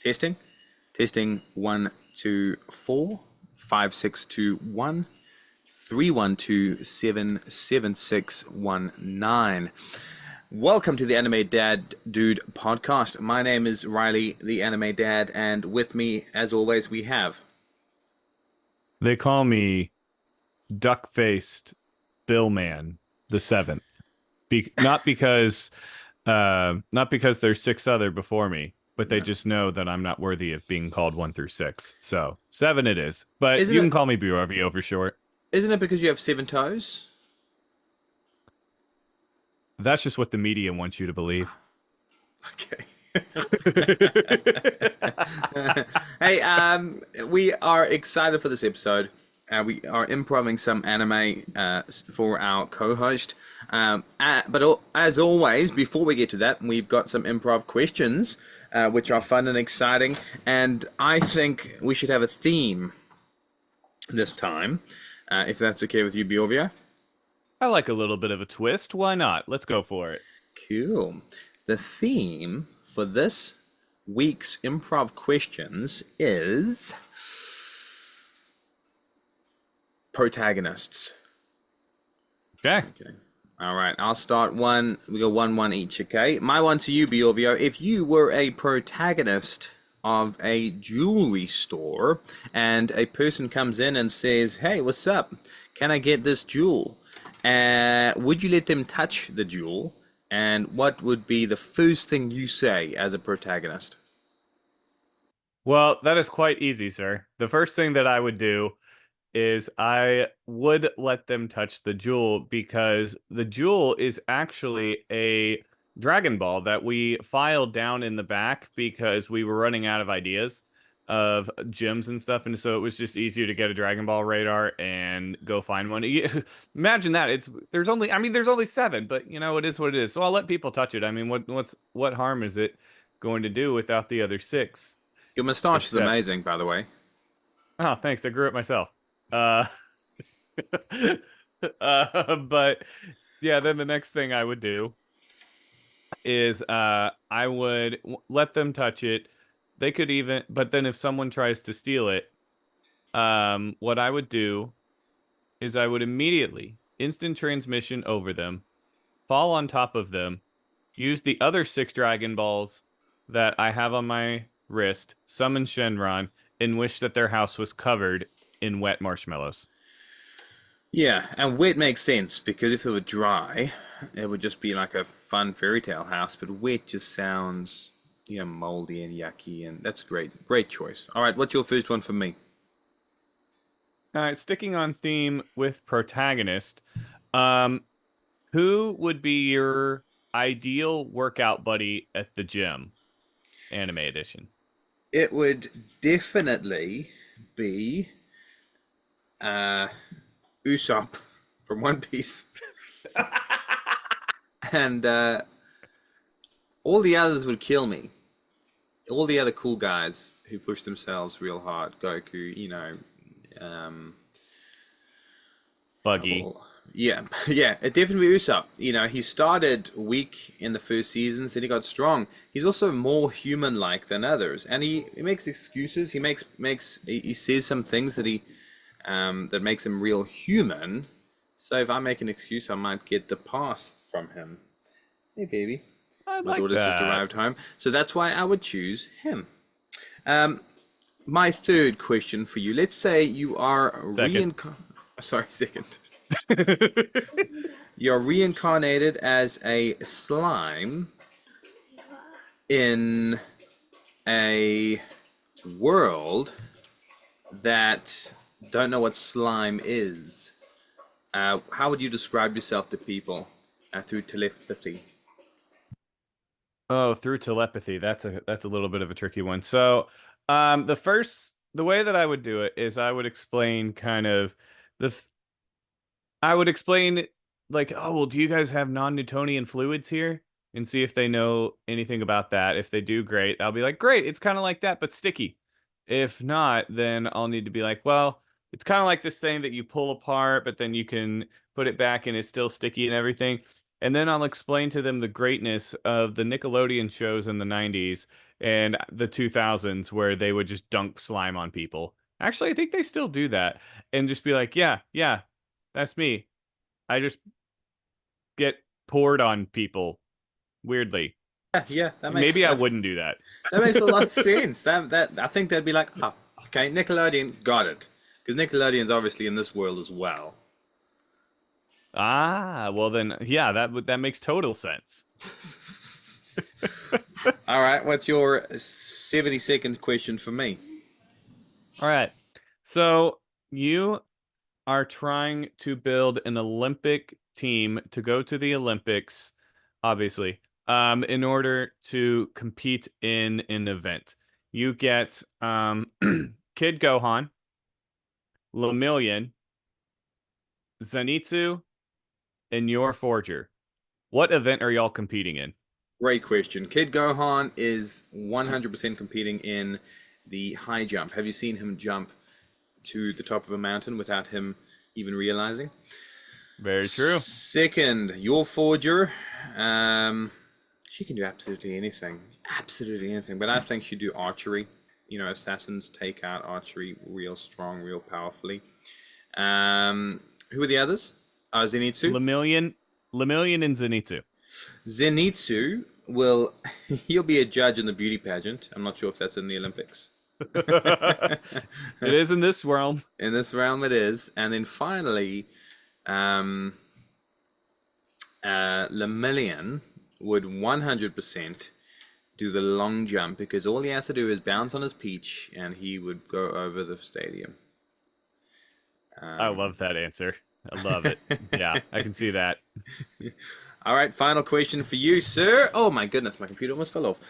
Testing. Testing 1, 2, 4, 5, 6, 2, 1, 3, 1, 2, 7, 7, 6, 1, 9. Welcome to the Anime Dad Dude podcast. My name is Reilly, the Anime Dad, and with me, as always, we have. They call me duck-faced Bill Man the seventh. Not because there's six other before me, but they No. just know that I'm not worthy of being called 1 through 6. So seven it is. But Isn't you can it? call me Bjorvio for short. Isn't it because you have 7 toes? That's just what the media wants you to believe. Okay. Hey, we are excited for this episode. We are improving some anime for our co-host. As always, before we get to that, we've got some improv questions, which are fun and exciting. And I think we should have a theme this time, if that's okay with you, Bjorvio. I like a little bit of a twist. Why not? Let's go for it. Cool. The theme for this week's improv questions is protagonists. Okay. Okay. All right. I'll start one. We go 1-1 each. Okay. My one to you, Bjorvio. If you were a protagonist of a jewelry store and a person comes in and says, "Hey, what's up? Can I get this jewel?" Would you let them touch the jewel? And what would be the first thing you say as a protagonist? Well, that is quite easy, sir. The first thing that I would do is I would let them touch the jewel because the jewel is actually a Dragon Ball that we filed down in the back because we were running out of ideas of gems and stuff, and so it was just easier to get a Dragon Ball radar and go find one. Imagine that. There's only seven, but it is what it is. So I'll let people touch it. I mean, what harm is it going to do without the other six? Your mustache is Except, amazing, by the way. oh, thanks. I grew it myself. Uh, but yeah, then the next thing I would do is I would let them touch it. They could even, but then if someone tries to steal it, what I would do is I would immediately instant transmission over them, fall on top of them, use the other six Dragon Balls that I have on my wrist, summon Shenron, and wish that their house was covered in wet marshmallows. Yeah, and wet makes sense because if it were dry, it would just be like a fun fairy tale house. But wet just sounds, moldy and yucky, and that's great. Great choice. All right, what's your first one for me? Sticking on theme with protagonist, um, who would be your ideal workout buddy at the gym? Anime edition. It would definitely be uh, Usopp from One Piece, and all the others would kill me. All the other cool guys who push themselves real hard, Goku, um, Buggy. yeah, yeah, it definitely Usopp. He started weak in the first seasons, then he got strong. He's also more human-like than others, and he makes excuses. He says some things that makes him real human. So if I make an excuse, I might get the pass from him. Hey, baby. I My like daughter's just that. arrived home, so that's why I would choose him. Um, my third question for you. Let's say you are Second. Sorry, second. You're reincarnated as a slime in a world that don't know what slime is. How would you describe yourself to people through telepathy? Oh, through telepathy. That's a little bit of a tricky one. So, the way that I would do it is I would explain kind of the I would explain like, oh, well, do you guys have non-Newtonian fluids here? And see if they know anything about that. If they do, great. I'll be like, great, it's kind of like that, but sticky. If not, then I'll need to be like, well, it's kind of like this thing that you pull apart, but then you can put it back and it's still sticky and everything. and then I'll explain to them the greatness of the Nickelodeon shows in the 90s and the 2000s where they would just dunk slime on people. Actually, I think they still do that and just be like, yeah, yeah, that's me. I just get poured on people weirdly. Yeah, Maybe I wouldn't do that. that makes a lot of sense. That I think they'd be like, oh, okay, Nickelodeon got it, because Nickelodeon's obviously in this world as well. Ah, well then, yeah, that makes total sense. All right, what's your 70-second question for me? All right. So you are trying to build an Olympic team to go to the Olympics, obviously, in order to compete in an event. You get Kid Gohan, Lemillion, Zenitsu, and your Forger. What event are y'all competing in? Great question. Kid Gohan is 100% competing in the high jump. Have you seen him jump to the top of a mountain without him even realizing? Very true. Second, your Forger. She can do absolutely anything. But I think she'd do archery. You know, assassins take out archery real strong, real powerfully. Who are the others? Zenitsu. Lemillion and Zenitsu. Zenitsu will he'll be a judge in the beauty pageant. I'm not sure if that's in the Olympics. It is in this realm. In this realm, it is. And then finally, Lemillion would 100% do the long jump because all he has to do is bounce on his peach and he would go over the stadium. I love that answer. I love it. Yeah, I can see that. All right, final question for you, sir. Oh my goodness, my computer almost fell off.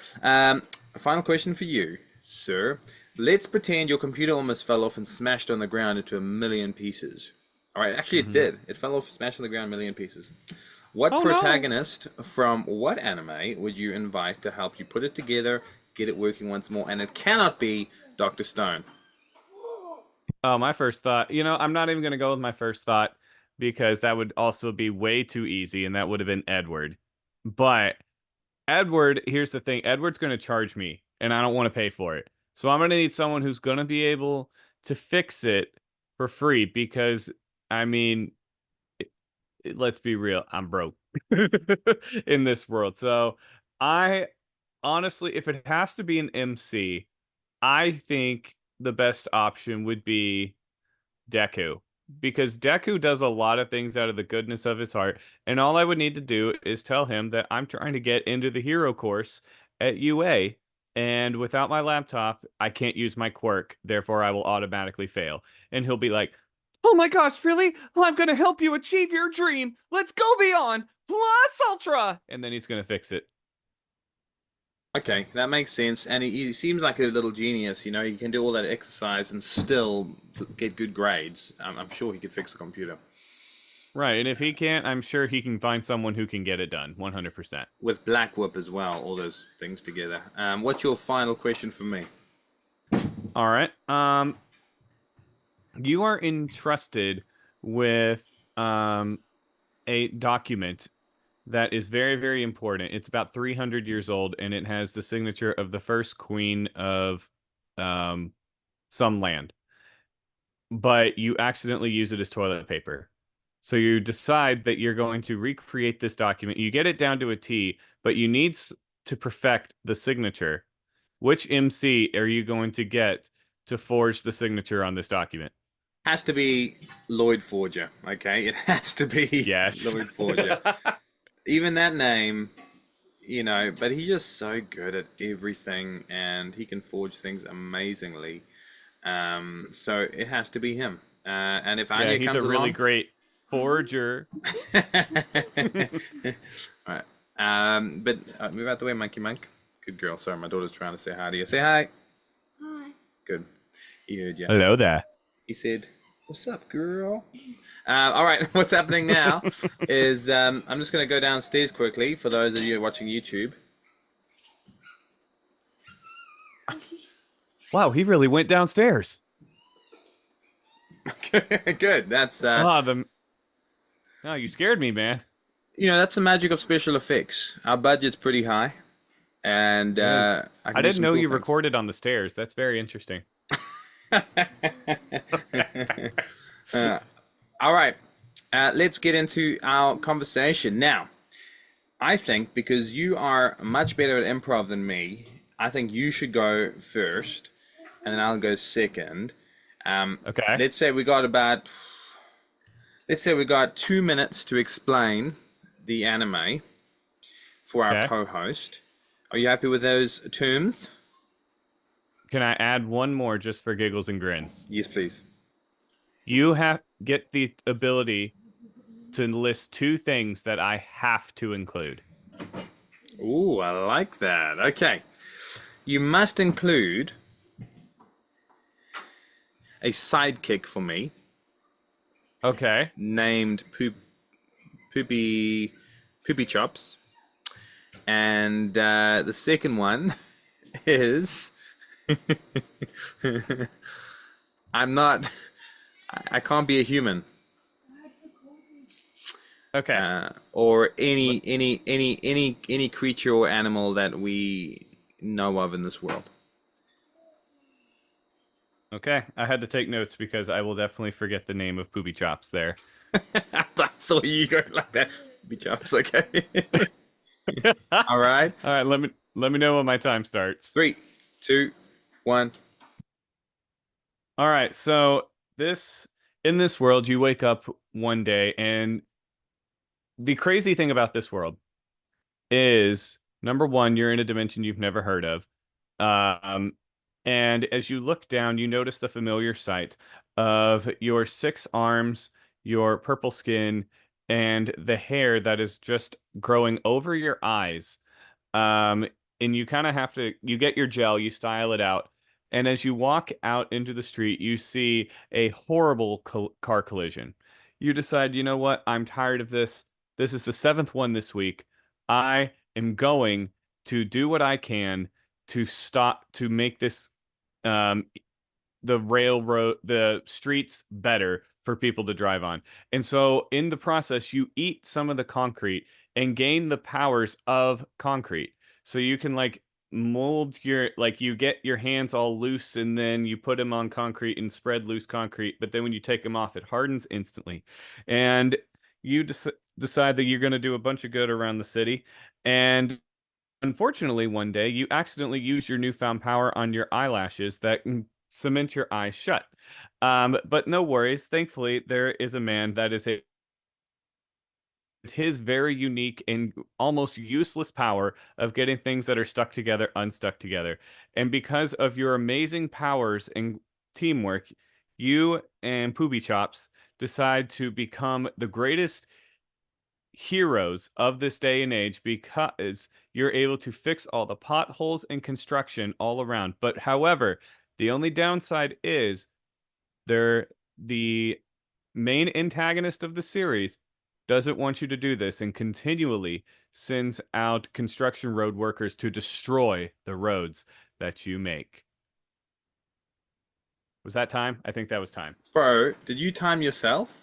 Final question for you, sir. Let's pretend your computer almost fell off and smashed on the ground into a million pieces. All right, actually it did. It fell off, smashed on the ground, a million pieces. What protagonist from what anime would you invite to help you put it together, get it working once more? And it cannot be Dr. Stone. Oh, my first thought, I'm not even going to go with my first thought because that would also be way too easy and that would have been Edward. But Edward, here's the thing. Edward's going to charge me and I don't want to pay for it. So I'm going to need someone who's going to be able to fix it for free because, I mean, let's be real, I'm broke in this world. So I honestly, if it has to be an MC, I think the best option would be Deku because Deku does a lot of things out of the goodness of his heart. And all I would need to do is tell him that I'm trying to get into the hero course at UA. And without my laptop, I can't use my quirk. Therefore, I will automatically fail. And he'll be like, oh my gosh, really? Well, I'm going to help you achieve your dream. Let's go beyond plus ultra. And then he's going to fix it. Okay, that makes sense. And he seems like a little genius. You know, he can do all that exercise and still get good grades. I'm sure he could fix a computer. Right, and if he can't, I'm sure he can find someone who can get it done, 100%. With Black Whip as well, all those things together. What's your final question for me? All right. You are entrusted with a document that is very, very important. It's about 300 years old, and it has the signature of the first queen of some land. But you accidentally use it as toilet paper. So you decide that you're going to recreate this document. You get it down to a T, but you need to perfect the signature. Which MC are you going to get to forge the signature on this document? Has to be Lloyd Forger, okay? It has to be Yes. Lloyd Forger. Even that name, but he's just so good at everything and he can forge things amazingly. So it has to be him. And if Anya he's comes a really along, great forger. All right. But move out the way, Monkey Monk. Good girl. Sorry, my daughter's trying to say hi to you. Say hi. Hi. Good. He heard you. Hello there. He said, "What's up, girl?" All right. What's happening now is I'm just going to go downstairs quickly for those of you watching YouTube. Wow, he really went downstairs. Good. That's Oh, you scared me, man. that's the magic of special effects. Our budget's pretty high, and It is. I I can do didn't some know cool you things. recorded on the stairs. That's very interesting. All right, let's get into our conversation now. I think because you are much better at improv than me, I think you should go first, and then I'll go second. Okay. Let's say we got about, let's say we got 2 minutes to explain the anime for our Okay. co-host. Are you happy with those terms? Can I add one more just for giggles and grins? Yes, please. You have get the ability to list two things that I have to include. Ooh, I like that. Okay. You must include a sidekick for me Okay. named Poopy Poopy Chops. And the second one is I'm not I can't be a human Okay. or any creature or animal that we know of in this world. Okay. I had to take notes because I will definitely forget the name of Poopy Chops there. I saw you going like that. Poopy Chops, okay. All All right. right, let me know when my time starts. 3, 2, 1. All right, so this in this world, you wake up one day, and the crazy thing about this world is number one, you're in a dimension you've never heard of. Um, and as you look down, you notice the familiar sight of your six arms, your purple skin, and the hair that is just growing over your eyes. Um, and you kind of have to, you get your gel, you style it out. And as you walk out into the street, you see a horrible car collision. You decide, you know what? I'm tired of this. This is the seventh one this week. I am going to do what I can to stop, to make this, um, the streets better for people to drive on. And so in the process, you eat some of the concrete and gain the powers of concrete. So you can like mold your, like you get your hands all loose and then you put them on concrete and spread loose concrete. But then when you take them off, it hardens instantly. And you decide that you're going to do a bunch of good around the city. And unfortunately, one day you accidentally use your newfound power on your eyelashes that can cement your eyes shut. But no worries. Thankfully, there is a man that is his very unique and almost useless power of getting things that are stuck together unstuck together. And because of your amazing powers and teamwork, you and Poopy Chops decide to become the greatest heroes of this day and age because you're able to fix all the potholes and construction all around. But however, the only downside is they're the main antagonist of the series doesn't want you to do this and continually sends out construction road workers to destroy the roads that you make. Was that time? I think that was time. Bro, did you time yourself?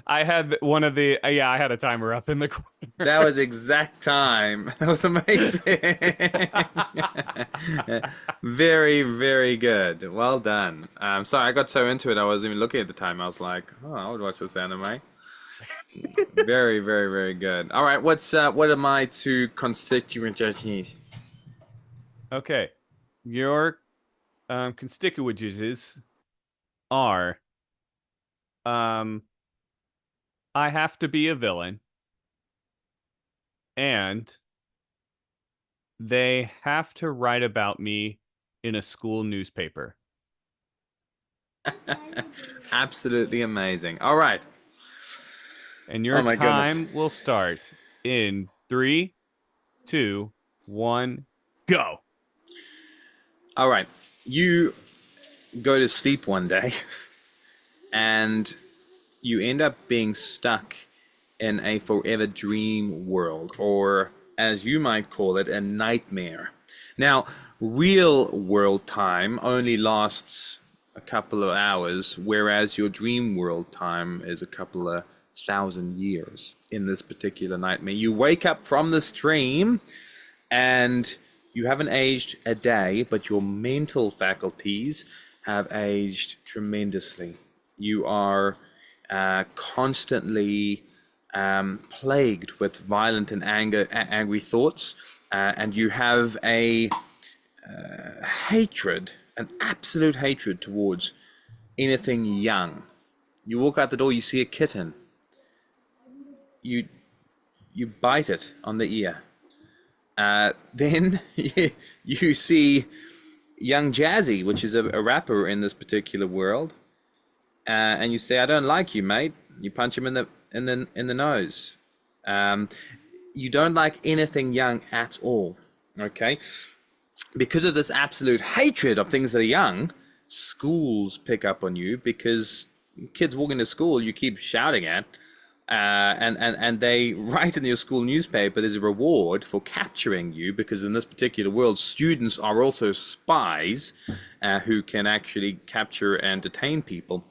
I had one of the yeah, I had a timer up in the corner. That was exact time. That was amazing. Very, very good. Well done. Sorry, I got so into it, I wasn't even looking at the time. I was like, oh, I would watch this anime. Very, very, very good. All right, what am I to constituencies? Okay. Your constituencies are um I have to be a villain and they have to write about me in a school newspaper. Absolutely amazing. All right. And Oh your my goodness. time will start in three, two, one, go. All right. You go to sleep one day and you end up being stuck in a forever dream world, or as you might call it, a nightmare. Now, real world time only lasts a couple of hours, whereas your dream world time is a couple of 1,000 years in this particular nightmare. You wake up from this dream and you haven't aged a day, but your mental faculties have aged tremendously. You are constantly plagued with violent and angry thoughts, and you have a hatred, an absolute hatred towards anything young. You walk out the door, you see a kitten, you bite it on the ear. Then you see young Jazzy, which is a rapper in this particular world, and you say, "I don't like you, mate." You punch him in the nose. You don't like anything young at all. Okay, because of this absolute hatred of things that are young, schools pick up on you because kids walk into school, you keep shouting at. And they write in your school newspaper there's a reward for capturing you, because in this particular world students are also spies who can actually capture and detain people.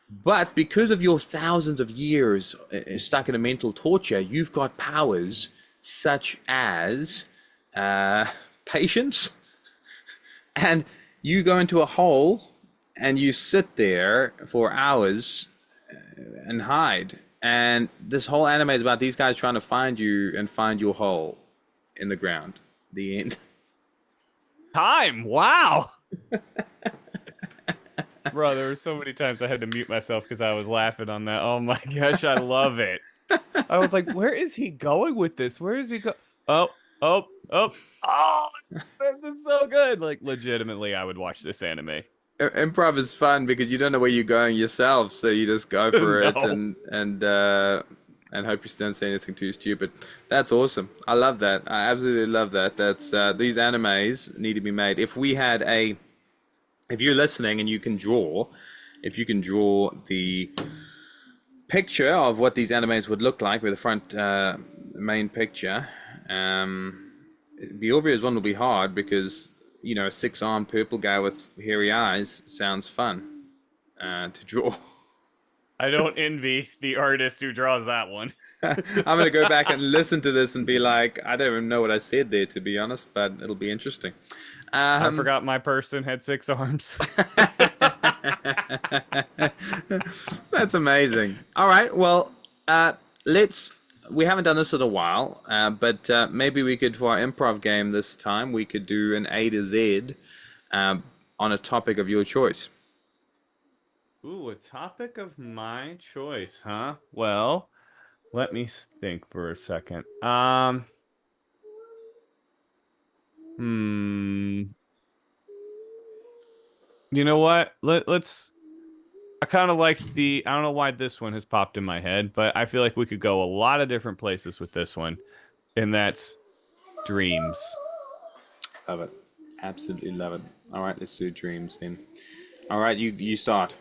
But because of your thousands of years stuck in a mental torture, you've got powers such as patience, and you go into a hole and you sit there for hours and hide. And this whole anime is about these guys trying to find you and find your hole in the ground. The end. Time. Wow. Bro, there were so many times I had to mute myself because I was laughing on that. Oh my gosh, I love it. I was like, where is he going with this? Where is he go? Oh, oh, oh, oh, this is so good. Like, legitimately, I would watch this anime. Improv is fun because you don't know where you're going yourself, so you just go for it No. and hope you don't say anything too stupid. That's awesome. I love that. I absolutely love that. That's these animes need to be made. If you're listening and you can draw, if you can draw the picture of what these animes would look like with the front main picture, Bjorvio's one will be hard because a 6-armed purple guy with hairy eyes sounds fun to draw. I don't envy the artist who draws that one. I'm gonna go back and listen to this and be like, I don't even know what I said there, to be honest, but it'll be interesting. I forgot my person had 6 arms. That's amazing. All right, well, we haven't done this in a while, but maybe we could, for our improv game this time, we could do an A to Z on a topic of your choice. Ooh, a topic of my choice, huh? Well, let me think for a second. You know what? Let's. I kind of like I don't know why this one has popped in my head, but I feel like we could go a lot of different places with this one, and that's dreams. Love it. Absolutely love it. All right, let's do dreams then. All right, you start.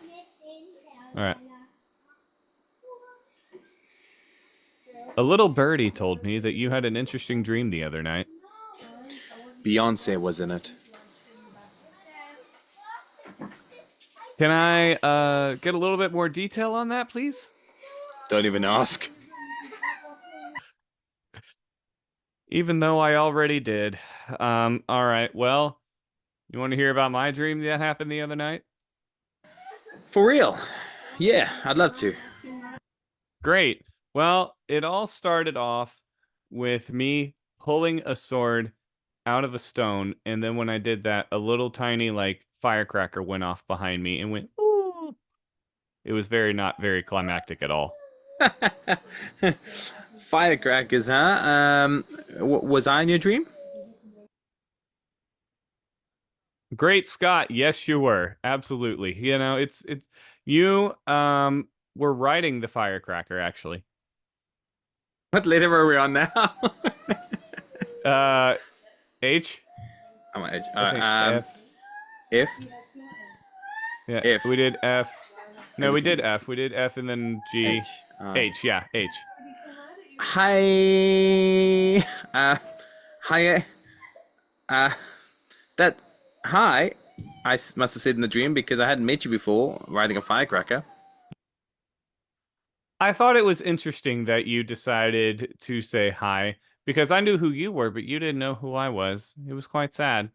All right. A little birdie told me that you had an interesting dream the other night. Beyonce was in it. Can I get a little bit more detail on that, please? Don't even ask. Even though I already did. All right. Well, you want to hear about my dream that happened the other night? For real? Yeah, I'd love to. Great. Well, it all started off with me pulling a sword out of a stone, and then when I did that, a little tiny firecracker went off behind me and went, ooh. It was not very climactic at all. Firecrackers, huh? Was I in your dream? Great Scott, yes you were. Absolutely. It's you were riding the firecracker actually. What letter are we on now? H. I'm on H. I think F. F. Yeah, F. we did F. No, we did F. We did F and then G. H. H, yeah, H. Hi. Hi. That. Hi. Must have said in the dream because I hadn't met you before riding a firecracker. I thought it was interesting that you decided to say hi because I knew who you were, but you didn't know who I was. It was quite sad.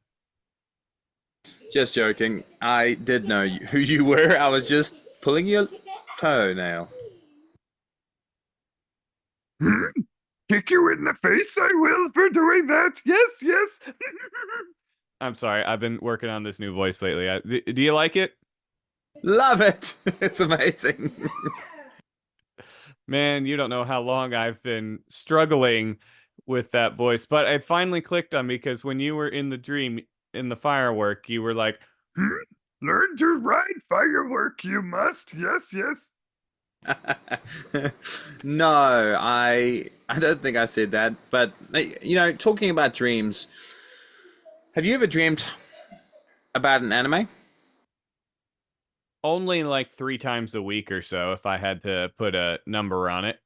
Just joking. I did know who you were. I was just pulling your toenail. Kick you in the face, I will, for doing that. Yes, yes. I'm sorry. I've been working on this new voice lately. Do you like it? Love it. It's amazing. Man, you don't know how long I've been struggling with that voice, but it finally clicked on me because when you were in the dream in the firework, you were like, learn to ride firework, you must. Yes, yes. No, I don't think I said that. But talking about dreams, have you ever dreamed about an anime? Only like 3 times a week or so, if I had to put a number on it.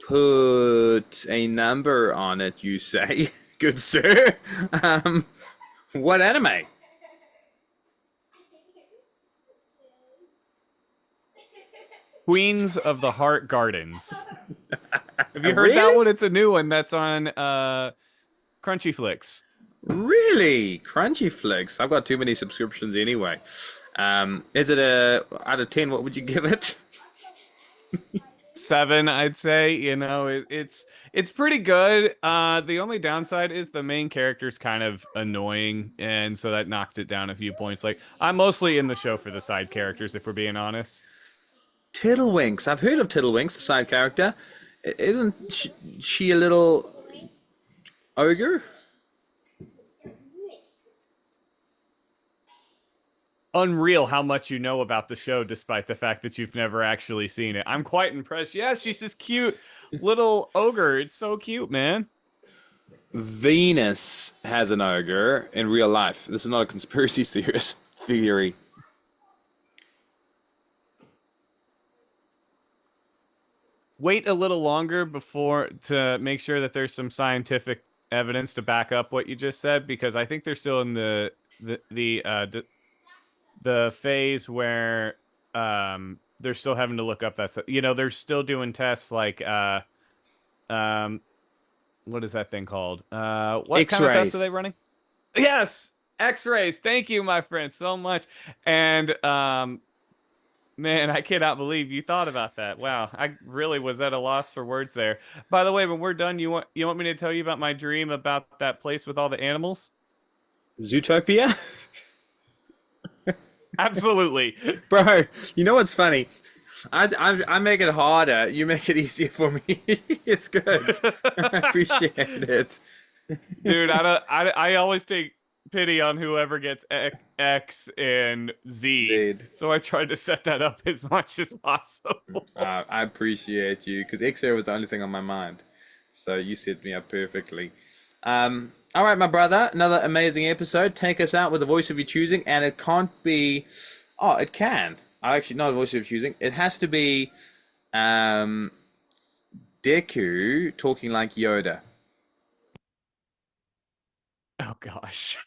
Put a number on it, you say, good sir. Um, what anime? Queens of the Heart Gardens. Have you heard that Really? one? It's a new one that's on Crunchy Flicks. Really? Crunchy Flicks. I've got too many subscriptions anyway. Is it a out of 10? What would you give it? 7, I'd say. It's pretty good. The only downside is the main character's kind of annoying, and so that knocked it down a few points. Like, I'm mostly in the show for the side characters, if we're being honest. Tiddlewinks. I've heard of Tiddlewinks, the side character. Isn't she a little ogre? Unreal how much you know about the show, despite the fact that you've never actually seen it. I'm quite impressed. Yes, she's this cute little ogre. It's so cute, man. Venus has an ogre in real life. This is not a conspiracy theorist theory. Wait a little longer before to make sure that there's some scientific evidence to back up what you just said, because I think they're still in the phase where they're still having to look up that stuff. They're still doing tests like um what is that thing called? What kind of tests are X-rays. they running? Yes, X-rays. Thank you, my friend, so much. And man, I cannot believe you thought about that. Wow, I really was at a loss for words there. By the way, when we're done, you want me to tell you about my dream about that place with all the animals? Zootopia? Absolutely. Bro, you know what's funny? I make it harder. You make it easier for me. It's good. I appreciate it. Dude, I always take pity on whoever gets X and Z. Indeed. So I tried to set that up as much as possible. I appreciate you because X-ray was the only thing on my mind. So you set me up perfectly. All right, my brother. Another amazing episode. Take us out with a voice of your choosing, and it can't be. Oh, it can. Actually, not a voice of your choosing. It has to be Deku talking like Yoda. Oh gosh.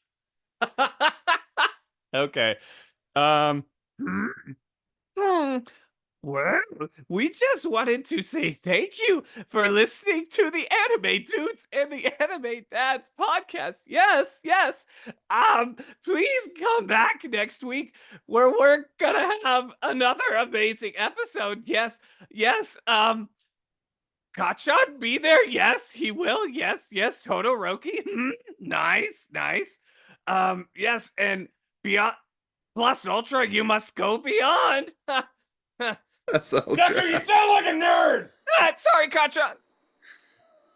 Okay. Um Well, we just wanted to say thank you for listening to the Anime Dudes and the Anime Dads podcast. Yes, yes. Please come back next week where we're gonna have another amazing episode. Yes, yes. Kachan be there? Yes, he will. Yes, yes. Todoroki. Nice, nice. Yes, and beyond plus ultra, you must go beyond. That's all. Tucker, you sound like a nerd. Sorry, Kachan.